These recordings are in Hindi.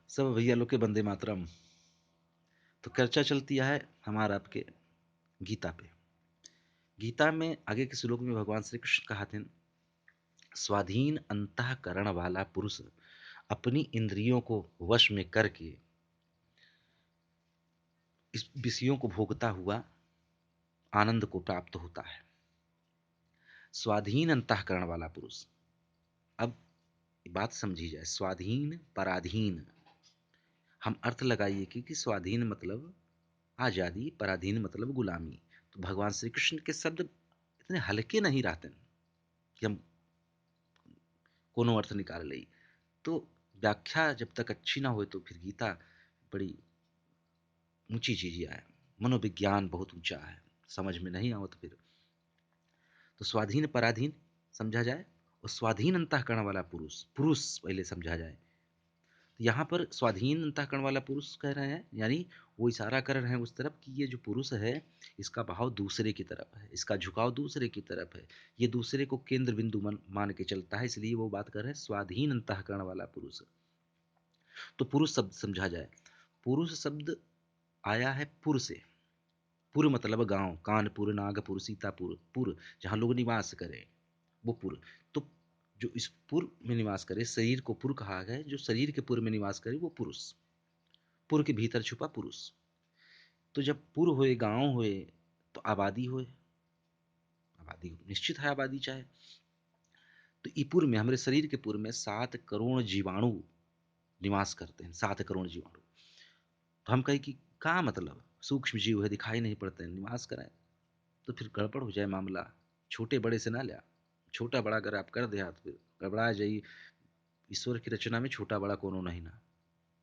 सब भैया लोग के वंदे मातरम। तो चर्चा चलती है हमारा आपके गीता पे। गीता में आगे के श्लोक में भगवान श्री कृष्ण कहते हैं, स्वाधीन अंतःकरण वाला पुरुष अपनी इंद्रियों को वश में करके इस विषयों को भोगता हुआ आनंद को प्राप्त होता है। स्वाधीन अंतःकरण वाला पुरुष। अब बात समझी जाए, स्वाधीन पराधीन, हम अर्थ लगाइए कि स्वाधीन मतलब आजादी, पराधीन मतलब गुलामी। तो भगवान श्री कृष्ण के शब्द इतने हल्के नहीं रहते कि हम कोनो अर्थ निकाल ले। तो व्याख्या जब तक अच्छी ना हो तो फिर गीता बड़ी ऊंची चीज है, मनोविज्ञान बहुत ऊंचा है, समझ में नहीं आओ तो फिर। तो स्वाधीन पराधीन समझा जाए, और स्वाधीन अंतःकरण वाला पुरुष, पुरुष पहले समझा जाए। तो यहाँ पर स्वाधीन अंतःकरण वाला पुरुष कह रहे हैं, यानी वो इशारा कर रहे हैं उस तरफ कि ये जो पुरुष है इसका भाव दूसरे की तरफ है, इसका झुकाव दूसरे की तरफ है, ये दूसरे को केंद्र बिंदु मान के चलता है, इसलिए वो बात कर रहे हैं स्वाधीन अंतःकरण वाला पुरुष। तो पुरुष शब्द समझा जाए, पुरुष शब्द आया है पुर से। पुर मतलब गांव, कानपुर, नागपुर, सीतापुर, पुर जहाँ लोग निवास करें, वो पुर। तो जो इस पुर में निवास करे, शरीर को पुर कहा गया है, जो शरीर के पुर में निवास करे वो पुरुष, पुर के भीतर छुपा पुरुष। तो जब पुर होए, गांव होए, तो आबादी होए, आबादी निश्चित है, आबादी चाहे। तो ईपुर में, हमारे शरीर के पुर में 7 करोड़ जीवाणु निवास करते हैं, 7 करोड़ जीवाणु। तो हम कहें कि क्या मतलब, सूक्ष्म जीव है, दिखाई नहीं पड़ते हैं, निवास कराएं, तो फिर गड़बड़ हो जाए मामला। छोटे बड़े से ना लिया, छोटा बड़ा अगर आप कर दे हाथ, फिर गड़बड़ा जाइए। ईश्वर की रचना में छोटा बड़ा कोनो नहीं ना,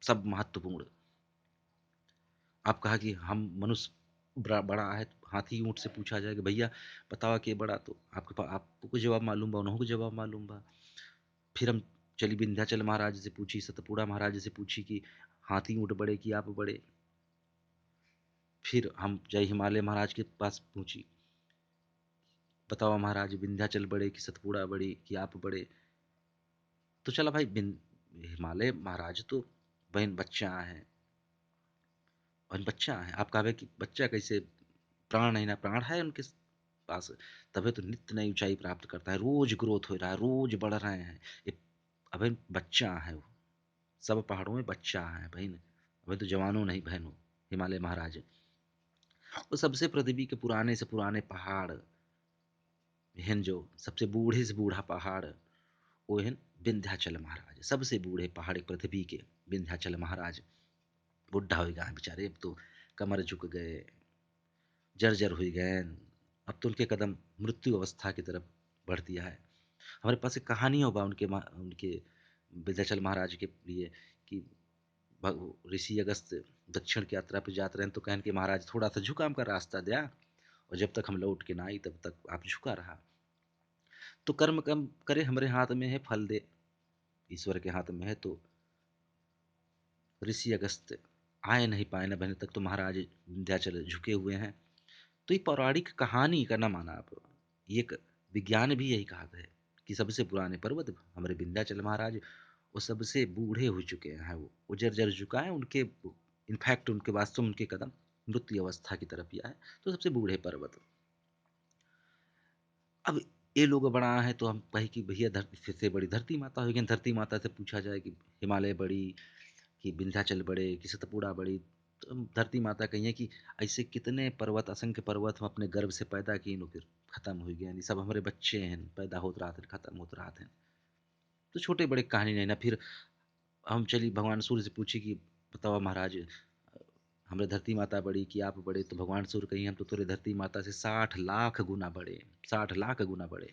सब महत्वपूर्ण। आप कहा कि हम मनुष्य बड़ा है, तो हाथी ऊंट से पूछा जाए कि भैया बतावा के बड़ा, तो आपके पास आपको जवाब मालूम बा, उन्हों को जवाब मालूम बा। फिर हम चली विंध्याचल महाराज से पूछी, सतपुड़ा महाराज से पूछी कि हाथी ऊंट बड़े कि आप बड़े। फिर हम जय हिमालय महाराज के पास पूछी, बताओ महाराज विंध्याचल बड़े कि सतपुड़ा बड़े कि आप बड़े। तो चला भाई, हिमालय महाराज तो बहन बच्चा है, बहन बच्चा है। आप कहे कि बच्चा कैसे, प्राण है ना, प्राण है उनके पास, तभी तो नित्य नई ऊंचाई प्राप्त करता है, रोज ग्रोथ हो रहा है, रोज बढ़ रहे हैं ये। अभी बच्चा है वो, सब पहाड़ों में बच्चा है बहन, अभी तो जवानों नहीं बहनों। हिमालय महाराज वो सबसे पृथ्वी के पुराने से पुराने पहाड़ हैं, जो सबसे बूढ़े से बूढ़ा पहाड़ वो है विंध्याचल महाराज, सबसे बूढ़े पहाड़ पृथ्वी के विंध्याचल महाराज। बुढ़ा हो गया बेचारे, अब तो कमर झुक गए, जर्जर हुई गए, अब तो उनके कदम मृत्यु अवस्था की तरफ बढ़ दिया है। हमारे पास एक कहानी होगा उनके विंध्याचल महाराज के लिए, कि ऋषि अगस्त दक्षिण की यात्रा पर जाते रहे तो कहन के महाराज थोड़ा सा झुकाम का रास्ता दिया, और जब तक हम लौट के ना आई तब तक आप झुका रहा। तो कर्म कम करे हमारे हाथ में है, फल दे ईश्वर के हाथ में है। तो ऋषि अगस्त आए नहीं पाए न बने तक, तो महाराज विंध्याचल झुके हुए हैं। तो ये पौराणिक कहानी का ना माना आप, ये एक विज्ञान भी यही कहा है कि सबसे पुराने पर्वत हमारे विंध्याचल महाराज, वो सबसे बूढ़े हो चुके हैं, वो जर्जर चुका है उनके, इनफैक्ट उनके वास्तव में उनके कदम मृत्यु अवस्था की तरफ ही आए, तो सबसे बूढ़े पर्वत। अब ये लोग बड़ा है तो हम कहे कि भैया धरती फिर से बड़ी धरती माता होगी, धरती माता से पूछा जाए कि हिमालय बड़ी कि विंध्याचल बड़े कि सतपुड़ा बड़ी, तो हम धरती माता कहिए कि ऐसे कितने पर्वत, असंख्य पर्वत हम अपने गर्भ से पैदा किए नो, फिर खत्म हो गया, यानी सब हमारे बच्चे हैं, पैदा होते रहा थे खत्म होते रहा थे। तो छोटे बड़े कहानी नहीं ना। फिर हम चली भगवान सूर्य से पूछी कि बताओ महाराज, हमरे धरती माता बड़ी कि आप बड़े। तो भगवान सूर्य कहीं हम तो तोरे धरती माता से 60 लाख गुना बड़े, 60 लाख गुना बड़े,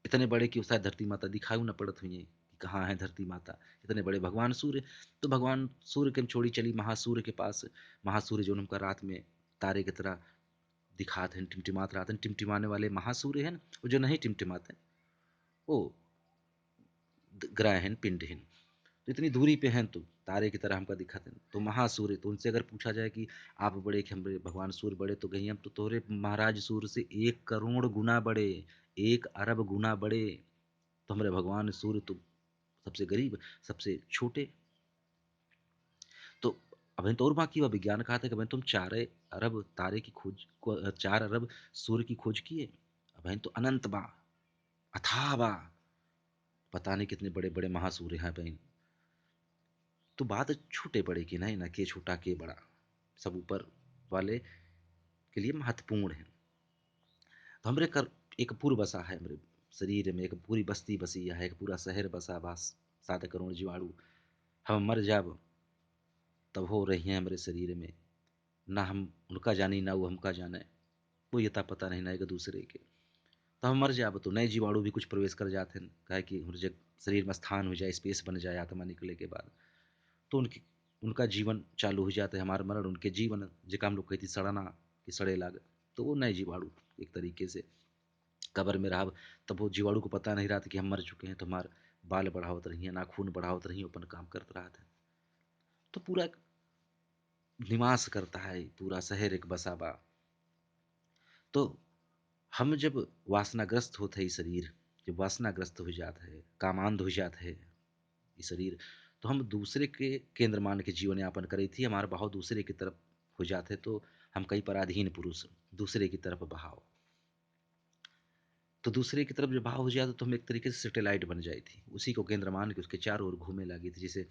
इतने बड़े कि शायद धरती माता दिखाई न पड़त हुई, कि कहाँ है धरती माता, इतने बड़े भगवान सूर्य। तो भगवान सूर्य के हम छोड़ी चली महासूर्य के पास। महासूर्य जो उनका रात में तारे की तरह दिखाते हैं, टिमटिमाते रहते हैं, टिमटिमाने वाले महासूर्य हैं, वो जो नहीं टिमटिमाते वो ग्रह हैं, पिंड हैं। तो इतनी दूरी पे हैं, तो तारे की तरह हमका दिखाते हैं, तो महासूर्य। तो उनसे अगर पूछा जाए कि आप बड़े कि हम बड़े, भगवान सूर्य बड़े, तो कहीं हम तो तोरे महाराज सूर्य से 1 करोड़ गुना बड़े, 1 अरब गुना बड़े। तो हमारे भगवान सूर्य तो सबसे गरीब, सबसे छोटे। अभी तो और बाकी हुआ, विज्ञान कहा था कि भाई तुम 4 अरब तारे की खोज को 4 अरब सूर्य की खोज किए। अभी तो अनंत बा, अथाह बा, पता नहीं कितने बड़े-बड़े महासूर्य हैं बहन। तो बात छोटे-बड़े की नहीं ना, के छोटा के बड़ा, सब ऊपर वाले के लिए महत्वपूर्ण है। तो हमरे कर एक पूर बसा है हमरे शरीर में, एक पूरी बस्ती बसी है, एक पूरा शहर बसा बा, 7 करोड़ जीवाणु। हम मर जाब तब हो रही हैं हमरे शरीर में, ना हम उनका जानी ना वो हमका जाने, कोई अता पता नहीं ना एक दूसरे के। तो हम मर जाब तो नए जीवाणु भी कुछ प्रवेश कर जाते हैं, काहे कि हमरे जब शरीर में स्थान हो जाए, स्पेस बन जाए आत्मा निकले के बाद, तो उनका जीवन चालू हो जाता है, हमारा मरण उनके जीवन, जेका हम लोग कहती सड़ना कि सड़े लाग। तो वो नए जीवाणु एक तरीके से कब्र में रहा, तब वो जीवाणु को पता नहीं रहा था कि हम मर चुके हैं, तो हमारे बाल बढ़ावत रही है, नाखून बढ़ावत रही, अपन काम करते रहा था। तो पूरा निवास करता है, पूरा शहर एक बसाबा। तो हम जब वासनाग्रस्त होते ही शरीर, जब वासनाग्रस्त हो जाता है, कामांध हो जाता है ये शरीर, तो हम दूसरे के केंद्र मान के जीवन यापन करी थी, हमारा भाव दूसरे की तरफ हो जाते, तो हम कई पराधीन पुरुष, दूसरे की तरफ बहाव। तो दूसरे की तरफ जब भाव हो जाता तो हम एक तरीके से सैटेलाइट बन जाई थी, उसी को केंद्र मान के उसके चारों ओर घूमने लगी थी। जैसे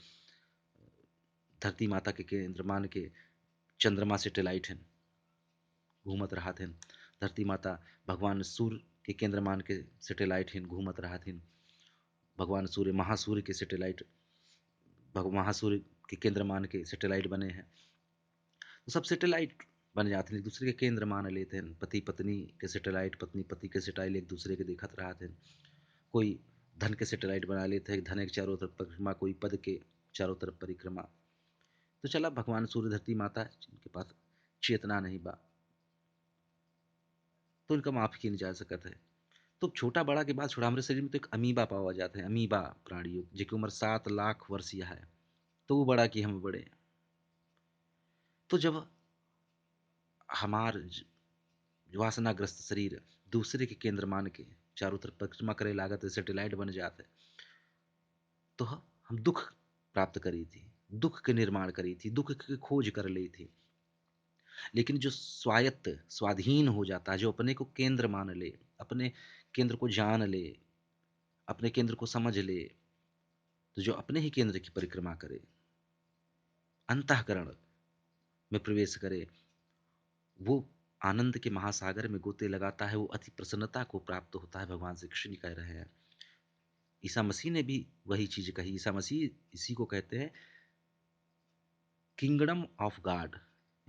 धरती माता के केंद्र मान के चंद्रमा सैटेलाइट हैं, घूमत रहा थे। धरती माता भगवान सूर्य के केंद्र मान के सैटेलाइट हैं, घूमत रहा थे। भगवान सूर्य महासूर्य के सैटेलाइट, महासूर्य के केंद्र मान के सैटेलाइट बने हैं। तो सब सैटेलाइट बन जाते हैं, एक दूसरे के केंद्र मान लेते हैं। पति पत्नी के सैटेलाइट, पत्नी पति के सैटेलाइट एक दूसरे के देखत रहा थे। कोई धन के सैटेलाइट बना लेते हैं, धन के चारों तरफ परिक्रमा, कोई पद के चारों तरफ परिक्रमा। तो चला भगवान सूर्य धरती माता जिनके पास चेतना नहीं बा, तो इनका माफ किया नहीं जा सकता है। तो छोटा बड़ा के बाद छोड़ा, हमारे शरीर में तो एक अमीबा पावा जाता है, अमीबा प्राणी जिसकी उम्र 7 लाख वर्ष या है। तो वो बड़ा कि हम बड़े। तो जब हमार वासनाग्रस्त शरीर दूसरे के केंद्र मान के चारों तरफ परिक्रमा करे लागत, सैटेलाइट बन जाते, तो हम दुख प्राप्त करी थी, दुख के निर्माण करी थी, दुख की खोज कर ली थी। लेकिन जो स्वायत्त स्वाधीन हो जाता है, जो अपने को केंद्र मान ले, अपने केंद्र को जान ले, अपने केंद्र को समझ ले, तो जो अपने ही केंद्र की परिक्रमा करे, अंतःकरण में प्रवेश करे, वो आनंद के महासागर में गोते लगाता है, वो अति प्रसन्नता को प्राप्त होता है। भगवान श्री कृष्ण कह रहे हैं। ईसा मसीह ने भी वही चीज कही। ईसा मसीह इसी को कहते हैं किंगडम ऑफ गॉड,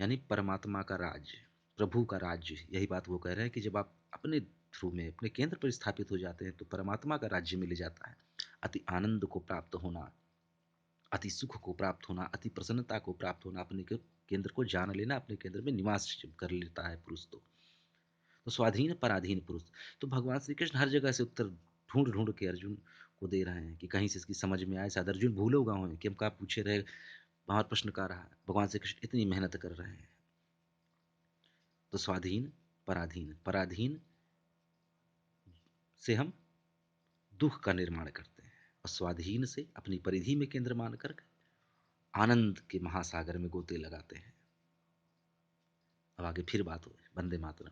यानी परमात्मा का राज्य, प्रभु का राज्य। यही बात वो कह रहे हैं कि जब आप अपने थ्रू में अपने केंद्र पर स्थापित हो जाते हैं, तो परमात्मा का राज्य मिल जाता है। अति आनंद को प्राप्त होना, अति सुख को प्राप्त होना, अति प्रसन्नता को प्राप्त होना, अपने केंद्र को जान लेना, अपने केंद्र में निवास जब कर लेता है पुरुष, तो स्वाधीन पराधीन पुरुष। तो भगवान श्री कृष्ण हर जगह से उत्तर ढूंढ ढूंढ के अर्जुन को दे रहे हैं कि कहीं से इसकी समझ में आए। शायद अर्जुन भूलो गाँव है कि हम का पूछे रहे, बाहर प्रश्न का रहा, भगवान श्री कृष्ण इतनी मेहनत कर रहे हैं। तो स्वाधीन पराधीन, पराधीन से हम दुख का निर्माण करते हैं, और स्वाधीन से अपनी परिधि में केंद्र मानकर आनंद के महासागर में गोते लगाते हैं। अब आगे फिर बात हो। वंदे मातरम।